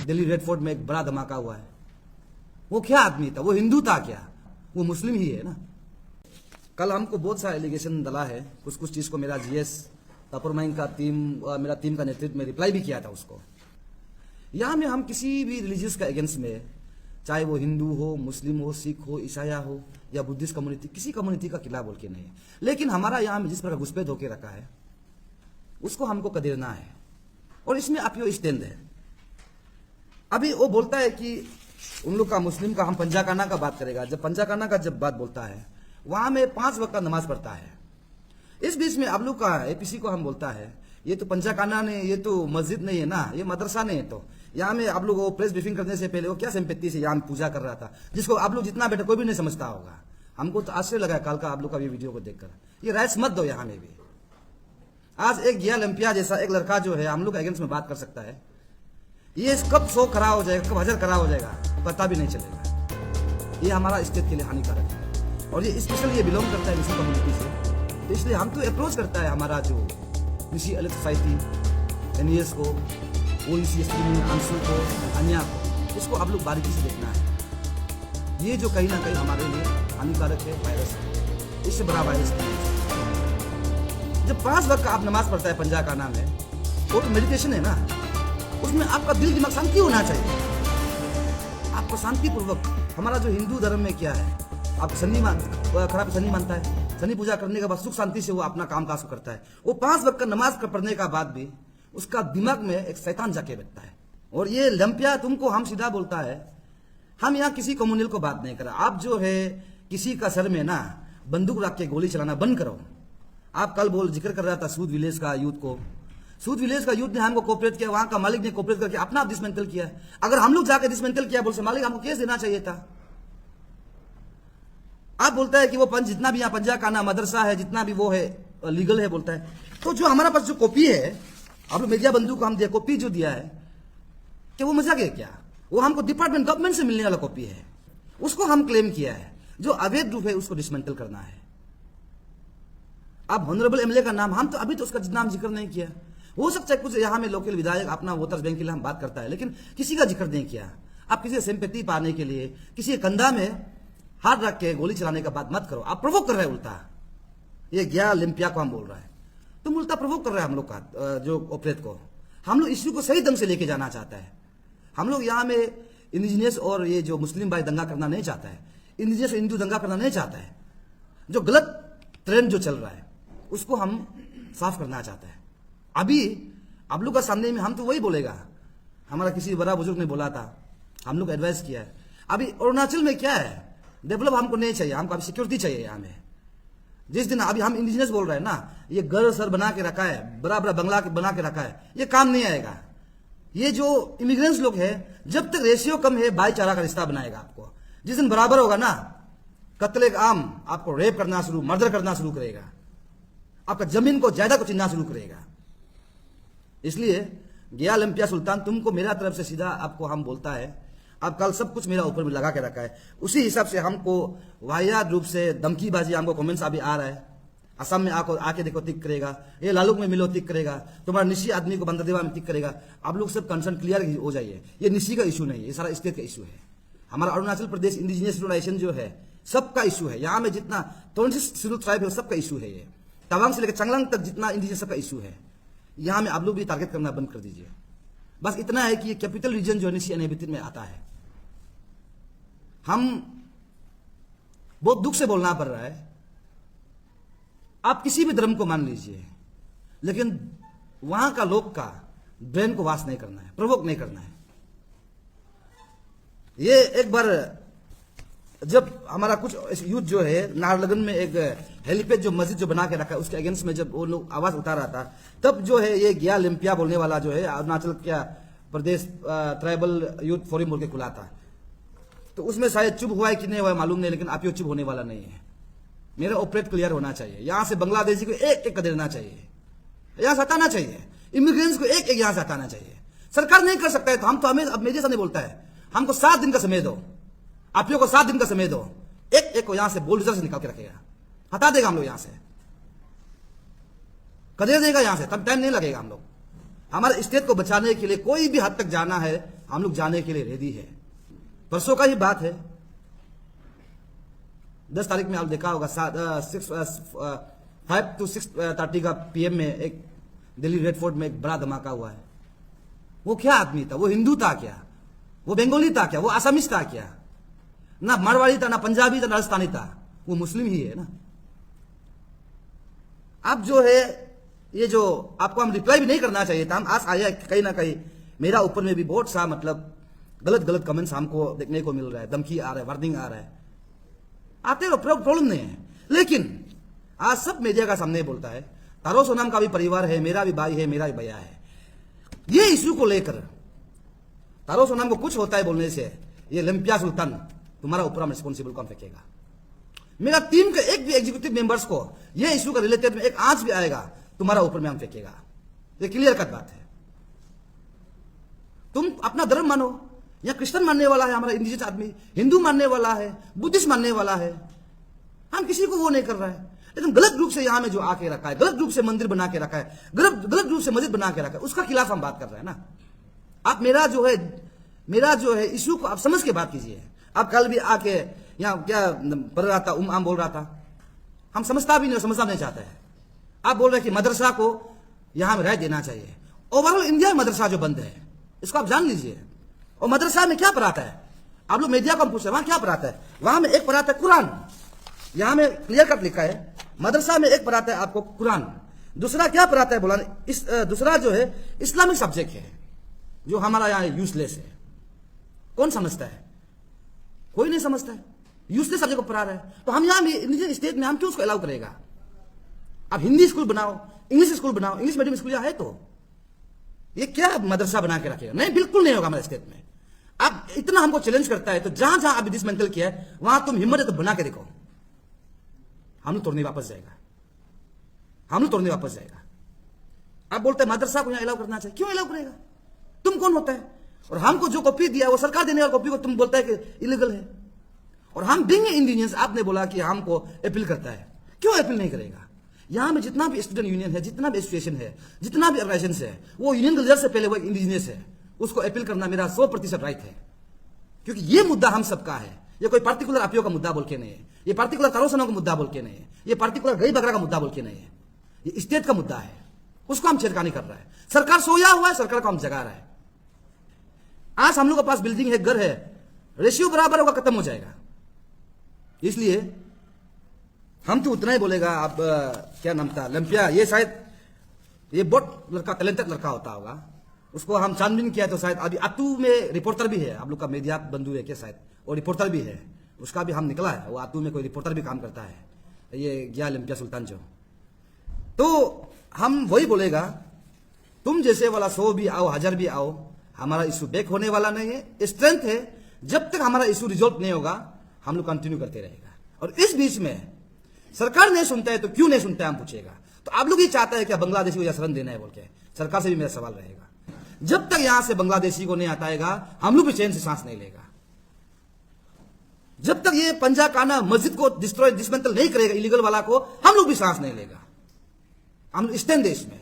Delhi red fort में एक बड़ा धमाका हुआ है। वो क्या आदमी था? वो हिंदू था क्या? वो मुस्लिम ही है ना। कल हमको बहुत सारा एलिगेशन डला है, कुछ कुछ चीज को मेरा जीएस तपरमाइन का टीम, मेरा टीम का नेतृत्व में रिप्लाई भी किया था उसको। यहाँ में हम किसी भी रिलीजियस का अगेंस्ट में, चाहे वो हिंदू हो, मुस्लिम हो, सिख हो, ईसाया हो या बुद्धिस्ट कम्युनिटी, किसी कम्युनिटी का खिलाफ बोल के नहीं है। लेकिन हमारा यहाँ में जिस प्रकार घुसपैठ होके रखा है उसको हमको कदेरना है, और इसमें आप यो स्टैंड है। अभी वो बोलता है कि उन लोग का मुस्लिम का, हम पंजाकाना का बात करेगा। जब पंजाकाना का जब बात बोलता है वहां में 5 वक्त का नमाज पढ़ता है। इस बीच में आप लोग का एपीसी को हम बोलता है ये तो पंजाकाना ने, ये तो मस्जिद नहीं है ना, ये मदरसा नहीं है। तो यहाँ में आप लोग वो प्रेस ब्रीफिंग करने से पहले वो क्या सिंपैथी से यहाँ पूजा कर रहा था, जिसको आप लोग जितना बेटा कोई भी नहीं समझता होगा। हमको तो आश्चर्य लगा कल का आप लोग का भी वीडियो को देखकर। ये राइट्स मत दो यहाँ में भी। आज एक गिया लंपिया जैसा एक लड़का जो है हम लोग अगेंस्ट में बात कर सकता है, ये कब 100 खड़ा हो जाएगा, कब 1000 खड़ा हो जाएगा, पता भी नहीं चलेगा। ये हमारा स्टेट के लिए हानिकारक है, और ये स्पेशली ये बिलोंग करता है निशी कम्युनिटी से। तो इसलिए हमको अप्रोच करता है हमारा जो निशी अलग सोसाइटी, एनईएस को, ओईसी अंशु को, अन्या को, इसको आप लोग बारीकी से देखना है। ये जो कहीं ना कहीं हमारे लिए हानिकारक है, वायरस है, इससे बड़ा वायरस नहीं है। जब 5 वक्त का आप नमाज पढ़ता है पंजाकाना में, वो तो मेडिटेशन है ना, उसमें आपका दिल दिमाग शांति होना चाहिए। आपको शांतिपूर्वक, हमारा जो हिंदू धर्म में क्या है, आप शनि खराब शनि मानता है, शनि पूजा करने के बाद सुख शांति से वो अपना काम काज करता है। वो 5 वक्त का नमाज पढ़ने का बाद भी उसका दिमाग में एक शैतान जाके बैठता है। और ये लंपिया तुमको हम सीधा बोलता है, हम यहाँ किसी कम्युनल को बात नहीं कर रहा। आप जो है किसी का सर में ना बंदूक रख के गोली चलाना बंद करो। आप कल जिक्र कर रहा था सूद विलेज का यूथ को, सूद विलेज का यूथ ने हमको कोऑपरेट किया, वहां का मालिक ने कोऑपरेट करके अपना आप डिसमेंटल किया। अगर हम लोग जाकर डिसमेंटल किया बोल से मालिक हमको केस देना चाहिए था। आप बोलता है कि वो जितना भी यहाँ पंजाकाना मदरसा है, जितना भी वो है लीगल है बोलता है। तो जो हमारा पास जो कॉपी है, आप लोग मेजिया बंधु को हम दिया कॉपी जो दिया है, कि वो मजाक है क्या? वो हमको डिपार्टमेंट गवर्नमेंट से मिलने वाला कॉपी है, उसको हम क्लेम किया है। जो अवैध रूप है उसको डिसमेंटल करना है। अब ऑनरेबल एमएलए का नाम हम तो अभी तो उसका नाम जिक्र नहीं किया। हो सकता है कुछ यहाँ में लोकल विधायक अपना वोटर्स बैंक के लिए हम बात करता है, लेकिन किसी का जिक्र नहीं किया। आप किसी सिंपैथी पाने के लिए किसी के कंधा में हाथ रख के गोली चलाने का बात मत करो। आप प्रोवोक कर रहे हैं उल्टा। ये गिया लिम्पिया को हम बोल रहा है, तुम उल्टा प्रोवोक कर रहे हैं हम लोग का जो ऑपरेट को। हम लोग इश्यू को सही ढंग से लेके जाना चाहता है। हम लोग यहाँ में इंडिजिनियस और ये जो मुस्लिम भाई दंगा करना नहीं चाहता है, इंडिजिनियस और हिंदू दंगा करना नहीं चाहता है। जो गलत ट्रेंड जो चल रहा है उसको हम साफ करना चाहते हैं। अभी आप लोग का सामने में हम तो वही बोलेगा, हमारा किसी बड़ा बुजुर्ग ने बोला था, हम लोग एडवाइस किया है। अभी अरुणाचल में क्या है, डेवलप हमको नहीं चाहिए, हमको अभी सिक्योरिटी चाहिए। यहाँ में जिस दिन अभी हम इंडिजिनियस बोल रहे हैं ना, ये घर सर बना के रखा है, बड़ा बड़ा बंगला बना के रखा है, ये काम नहीं आएगा। ये जो इमिग्रेंट्स लोग है, जब तक रेशियो कम है भाईचारा का रिश्ता बनाएगा आपको। जिस दिन बराबर होगा ना, कत्ले आम आपको रेप करना शुरू, मर्डर करना शुरू करेगा, आपका जमीन को ज्यादा को चिन्हना शुरू करेगा। इसलिए गिया लंपिया सुल्तान, तुमको मेरा तरफ से सीधा आपको हम बोलता है, अब कल सब कुछ मेरा ऊपर में लगा के रखा है। उसी हिसाब से हमको वाहियात रूप से धमकीबाजी हमको कमेंट्स अभी आ रहा है। असम में आके देखो टिक करेगा, ये लालुक में मिलो टिक करेगा, तुम्हारा निशी आदमी को बंदरदेवा में टिक करेगा। आप लोग सब कंसर्न क्लियर हो जाइए, ये निशी का इशू नहीं है, ये सारा स्टेट का इशू है। हमारा अरुणाचल प्रदेश इंडिजिनियस रिलेशन जो है सबका इशू है। यहाँ में जितना 26 शेड्यूल ट्राइब है सबका इशू है। ये तवांग से लेकर चंगलांग तक जितना इंडिजिनियस सबका इशू है। यहाँ में आप लोग भी टारगेट करना बंद कर दीजिए। बस इतना है कि ये कैपिटल रीजन जो है निशी अनहैबिटेड में आता है। हम बहुत दुख से बोलना पड़ रहा है, आप किसी भी धर्म को मान लीजिए, लेकिन वहां का लोग का ब्रेन को वाश नहीं करना है, प्रोवोक नहीं करना है। ये एक बार जब हमारा कुछ यूथ जो है नाहरलगुन में एक हेलीपैड जो मस्जिद जो बना के रखा है उसके अगेंस्ट में जब वो लोग आवाज उठा रहा था, तब जो है ये गिया लिम्पिया बोलने वाला जो है अरुणाचल क्या प्रदेश ट्राइबल यूथ फोरम बोल के खुला था। तो उसमें शायद चुप हुआ है कि नहीं हुआ है मालूम नहीं, लेकिन आप यो चुप होने वाला नहीं है। मेरा ऑपरेट क्लियर होना चाहिए। यहां से बांग्लादेशी को एक एक कदेरना चाहिए, यहां से हटाना चाहिए, इमिग्रेंट्स को एक एक यहां से हटाना चाहिए। सरकार नहीं कर सकता है तो हम तो हमें अब मेरे सामने बोलता है, हमको 7 दिन का समय दो, आप लोगों को 7 दिन का समय दो, एक एक को यहां से बुलडोजर से निकाल के रखेगा, हटा देगा हम लोग यहां से, कदेर देगा यहां से, तब टाइम नहीं लगेगा। हम लोग हमारे स्टेट को बचाने के लिए कोई भी हद तक जाना है हम लोग जाने के लिए रेडी है। परसों का ही बात है, 10 तारीख में आप देखा होगा 5 to 6:30 का PM में एक दिल्ली रेड फोर्ट में एक बड़ा धमाका हुआ है। वो क्या आदमी था? वो हिंदू था क्या? वो बंगाली था क्या? वो आसामीज था क्या? ना मारवाड़ी था, ना पंजाबी था, ना राजस्थानी था, वो मुस्लिम ही है ना। अब जो है ये जो आपको हम रिप्लाई भी नहीं करना चाहिए था, हम आज आया कहीं ना कहीं मेरा ऊपर में भी बहुत सा मतलब गलत कमेंट्स हमको देखने को मिल रहा है, धमकी आ रहा है, वार्निंग आ रहा है, आते रहो, प्रॉब्लम नहीं है। लेकिन आज सब मीडिया का सामने बोलता है तारो सोनाम का भी परिवार है, मेरा भी भाई है, मेरा भी भैया है। ये इश्यू को लेकर तारो सोनाम को कुछ होता है बोलने से ये लंपिया सुल्तान तुम्हारा ऊपर हम रिस्पॉन्सिबल कौन फेंकेगा? मेरा टीम के एक भी एग्जीक्यूटिव मेंबर्स को ये इश्यू का रिलेटेड में एक आंच भी आएगा तुम्हारा ऊपर में हम फेंकेगा। ये क्लियर कट बात है। तुम अपना धर्म मानो, या क्रिश्चियन मानने वाला है हमारा इंडिजिनस आदमी, हिंदू मानने वाला है, बुद्धिस्ट मानने वाला है, हम किसी को वो नहीं कर रहा है। लेकिन गलत रूप से यहां में जो आके रखा है, गलत रूप से मंदिर बना के रखा है, गलत रूप से मस्जिद बना के रखा है, उसका खिलाफ हम बात कर रहे हैं ना। आप मेरा जो है इश्यू को आप समझ के बात कीजिए। आप कल भी आके यहाँ क्या पढ़ रहा था, आम बोल रहा था, हम समझता भी नहीं, समझना नहीं चाहता है। आप बोल रहे हैं कि मदरसा को यहां में राय देना चाहिए। ओवरऑल इंडिया में मदरसा जो बंद है इसको आप जान लीजिए। और मदरसा में क्या पढ़ाता है? आप लोग मीडिया को हम पूछ रहे हैं वहां क्या पढ़ाता है? वहां में एक पढ़ाता है कुरान, यहां में क्लियर कट लिखा है मदरसा में एक पढ़ाता है आपको कुरान, दूसरा क्या पढ़ाता है बोला, दूसरा जो है इस्लामिक सब्जेक्ट है जो हमारा यहाँ यूजलेस है। कौन समझता है? कोई नहीं समझता है। यूजलेस सब्जेक्ट को पढ़ा रहा है तो हम यहाँ इंडियन स्टेट में हम क्यों उसको अलाउ करेगा? आप हिंदी स्कूल बनाओ, इंग्लिश स्कूल बनाओ, इंग्लिश मीडियम स्कूल यहाँ है तो ये क्या मदरसा बना के रखेगा? नहीं, बिल्कुल नहीं होगा हमारे स्टेट में। आप इतना हमको चैलेंज करता है तो जहां जहां अभी डिसमेंटल किया है वहां तुम हिम्मत है तो बना के देखो, हम लोग तोड़ने वापस जाएगा, हम लोग तोड़ने वापस जाएगा। आप बोलते हैं मदरसा को यहां अलाउ करना चाहिए, क्यों अलाउ करेगा? तुम कौन होता है? और हमको जो कॉपी दिया वो सरकार देने वाली कॉपी को तुम बोलता है कि इलीगल है। और हम बीइंग इंडियंस, आपने बोला कि हमको अपील करता है, क्यों अपील नहीं करेगा? यहां में जितना भी स्टूडेंट यूनियन है, जितना भी एसोसिएशन है, जितना भी ऑर्गेनाइजेशन है, वो यूनियन कल्चर से पहले वो इंडिजिनियस है, उसको अपील करना मेरा 100% राइट है। क्योंकि ये मुद्दा हम सबका है, ये कोई पार्टिकुलर आपियों का मुद्दा बोल के नहीं है, ये पार्टिकुलर तारोसनों का मुद्दा बोल के नहीं है, ये पार्टिकुलर गई बकरा का मुद्दा बोल के नहीं है, ये स्टेट का मुद्दा है, उसको हम छेड़खानी कर रहा है। सरकार सोया हुआ है, सरकार को हम जगा रहा है। आज हम लोग के पास बिल्डिंग है, घर है, रेशियो बराबर होगा, खत्म हो जाएगा। इसलिए हम तो उतना ही बोलेगा। आप क्या नाम था, लंपिया, ये शायद ये बहुत लड़का टैलेंटेड लड़का होता होगा, उसको हम छानबीन किया तो शायद अभी आतू में रिपोर्टर भी है, आप लोग का मीडिया बंधु है क्या शायद, और रिपोर्टर भी है, उसका भी हम निकला है, वो आतू में कोई रिपोर्टर भी काम करता है, ये गया लंपिया सुल्तान जो। तो हम वही बोलेगा, तुम जैसे वाला 100 भी आओ, 1000 भी आओ, हमारा इशू बैक होने वाला नहीं है। स्ट्रेंथ है, जब तक हमारा इशू रिजोल्व नहीं होगा हम लोग कंटिन्यू करते रहेगा। और इस बीच में सरकार नहीं सुनता है तो क्यों नहीं सुनता है हम पूछेगा। तो आप लोग ये चाहता है कि बांग्लादेशी को शरण देना है बोल के, सरकार से भी मेरा सवाल रहेगा। जब तक यहां से बांग्लादेशी को नहीं हटाएगा हम लोग भी चैन से सांस नहीं लेगा। जब तक ये पंजा काना मस्जिद को डिसमेंटल नहीं करेगा इलीगल वाला को, हम लोग भी सांस नहीं लेगा। हम लोग स्टैंड देश में।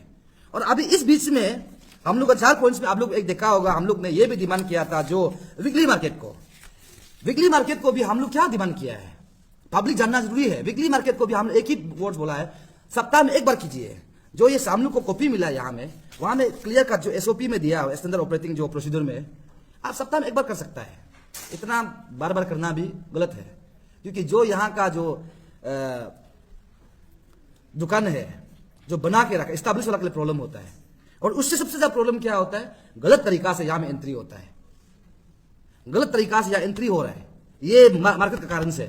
और अभी इस बीच में हम लोग का 4 पॉइंट्स में आप लोग एक देखा होगा, हम लोग ने ये भी डिमांड किया था जो वीकली मार्केट को भी हम लोग क्या डिमांड किया है, पब्लिक जानना जरूरी है। वीकली मार्केट को भी हम एक ही वर्ड बोला है, सप्ताह में एक बार कीजिए। जो ये हम लोग को कॉपी मिला है यहाँ में, वहां में क्लियर का जो एसओपी में दिया है, स्टैंडर्ड ऑपरेटिंग जो प्रोसीजर में, आप सप्ताह में एक बार कर सकता है। इतना बार बार करना भी गलत है, क्योंकि जो यहाँ का जो दुकान है जो बना के रखा, स्टैब्लिश वाला के लिए प्रॉब्लम होता है। और उससे सबसे ज्यादा प्रॉब्लम क्या होता है, गलत तरीका से यहाँ में एंट्री होता है, गलत तरीका से यहाँ एंट्री हो रहा है, ये मार्केट के कारण से।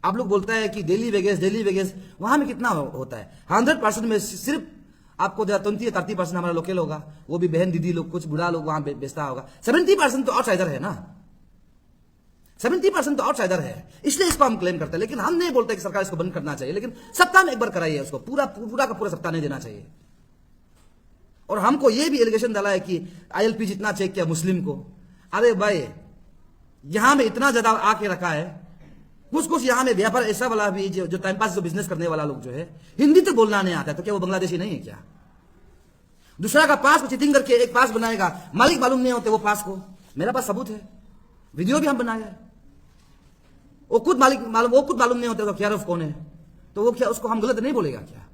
आप लोग बोलता है कि डेली वेगेज वहां में कितना होता है, 100% में सिर्फ आपको 20 या 30% हमारा लोकल होगा, वो भी बहन दीदी लोग, कुछ बुढ़ा लोग वहां बेचता होगा। 70% तो आउटसाइडर है ना, 70% तो आउटसाइडर है, इसलिए इसको हम क्लेम करते हैं। लेकिन हम नहीं बोलते कि सरकार इसको बंद करना चाहिए, लेकिन सप्ताह में एक बार कराइए उसको, पूरा का पूरा सप्ताह नहीं देना चाहिए। और हमको ये भी एलिगेशन डाला है कि ILP जितना चेक किया मुस्लिम को, अरे भाई यहां में इतना ज्यादा आके रखा है, कुछ यहां में व्यापार ऐसा वाला भी जो टाइम पास जो बिजनेस करने वाला लोग जो है, हिंदी तो बोलना नहीं आता है, तो क्या वो बांग्लादेशी नहीं है क्या? दूसरा का पास को चीटिंग करके एक पास बनाएगा, मालिक मालूम नहीं होते वो पास को, मेरा पास सबूत है, वीडियो भी हम बनाया है। वो खुद मालूम नहीं होता KRF कौन है, तो वो क्या उसको हम गलत नहीं बोलेगा क्या?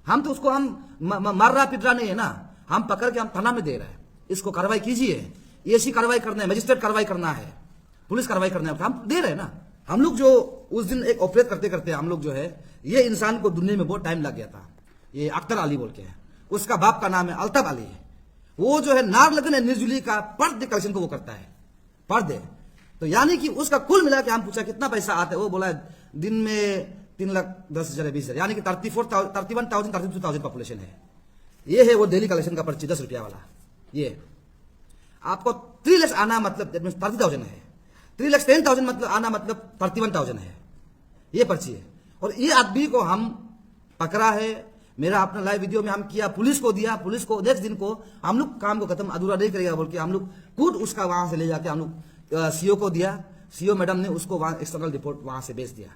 हम तो उसको हम मार रहा पिट रहा नहीं है ना, हम पकड़ के हम थाना में दे रहे हैं, इसको कार्रवाई कीजिए, ऐसी कार्रवाई करना है, मजिस्ट्रेट कार्रवाई करना है, पुलिस कार्रवाई करना है, हम दे रहे हैं ना। हम लोग जो उस दिन एक ऑपरेट करते करते हम लोग जो है, ये इंसान को ढूंढने में बहुत टाइम लग गया था। ये अख्तर अली बोल के है, उसका बाप का नाम है अल्ताफ अली है। वो जो है नारलगन है निर्जुली का पर डे कलेक्शन को वो करता है, पर डे। तो यानी कि उसका कुल मिला के हम पूछा कितना पैसा आता है, वो बोला दिन में 3,10,000-20,000, यानी कि 31,000-32,000 पॉपुलेशन है। ये है वो डेली कलेक्शन का पर्ची 10 रुपया वाला। ये आपको 3 लाख आना मतलब 30,000 है, 3,10,000 मतलब आना मतलब 31,000 है, ये पर्ची है। और ये आदमी को हम पकड़ा है, मेरा अपना लाइव वीडियो में हम किया, पुलिस को दिया, पुलिस को नेक्स्ट दिन को हम लोग काम को खत्म अधूरा नहीं करेगा बोल के हम लोग खुद उसका वहां से ले जाके हम लोग सीओ को दिया, सीओ मैडम ने उसको वहां एक्सटर्नल रिपोर्ट वहां से भेज दिया।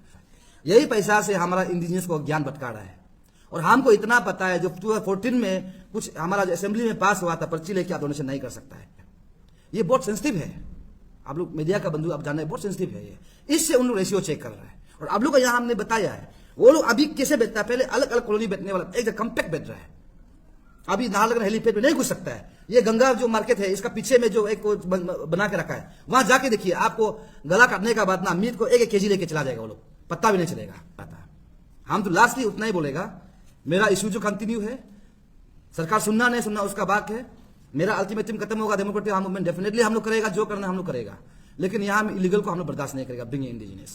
यही पैसा से हमारा इंडिजिनियस को ज्ञान भटका रहा है। और हमको इतना पता है, जो 2014 में कुछ हमारा असेंबली में पास हुआ था, पर्ची लेके आप डोनेशन नहीं कर सकता है। ये बहुत सेंसिटिव है, आप लोग मीडिया का बंधु आप जाने, बहुत सेंसिटिव है ये। इससे उन लोग रेशियो चेक कर रहा है। और आप लोग को यहाँ हमने बताया है, वो लोग अभी कैसे बेचता है, पहले अलग अलग कॉलोनी बेचने वाला एक कम्पैक्ट बेच रहा है। अभी नाहरलगुन हेलीपैड में नहीं घुस सकता है। ये गंगा जो मार्केट है, इसका पीछे में जो एक बना के रखा है, वहां जाके देखिए, आपको गला काटने का बाद ना मीट को 1-1 केजी लेके चला जाएगा वो लोग, पत्ता भी नहीं चलेगा। हम तो लास्टली उतना ही बोलेगा, मेरा इश्यू जो कंटिन्यू है, सरकार सुनना नहीं सुनना उसका बात है। मेरा अल्टीमेटम खत्म होगा, डेमोक्रेटिक मूवमेंट डेफिनेटली हम लोग करेगा, जो करना हम लोग करेगा, लेकिन यहाँ इलीगल को हम लोग बर्दाश्त नहीं करेगा। Bing indigenous